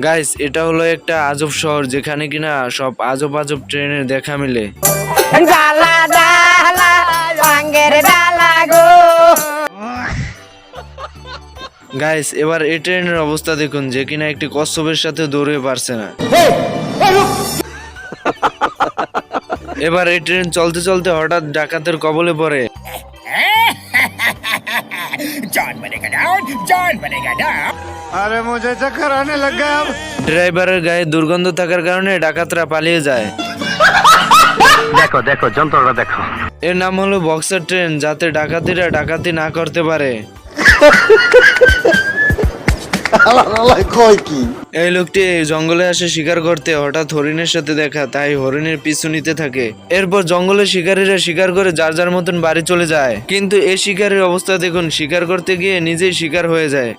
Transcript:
Guys, এটা হলো একটা আজব শহর যেখানে কিনা সব আজব আজব ট্রেনের দেখা মিলে। ডালা ডালা ভাঙ্গের ডালা গো। গাইস, এবার এই ট্রেনের অবস্থা দেখুন যে কিনা একটি কচ্ছপের সাথে দৌড়ে পারছে না। এবার এই ট্রেন চলতে চলতে হঠাৎ ডাকাতের কবলে পড়ে। अरे मुझे चक्कर आने लग गया अब। ড্রাইভারের গায়ে দুর্গন্ধ থাকার কারণে ডাকাতরা পালিয়ে যায়। দেখো দেখো যন্ত্রটা দেখো। এর নাম হলো বক্সার ট্রেন, যাতে ডাকাতিরা ডাকাতি না করতে পারে। এই লোকটি জঙ্গলে আসে শিকার করতে, হঠাৎ হরিণের সাথে দেখা, তাই হরিণের পিছু নিতে থাকে। এরপর জঙ্গলে শিকারীরা শিকার করে যার যার মতন বাড়ি চলে যায়। কিন্তু এই শিকারের অবস্থা দেখুন, শিকার করতে গিয়ে নিজেই শিকার হয়ে যায়।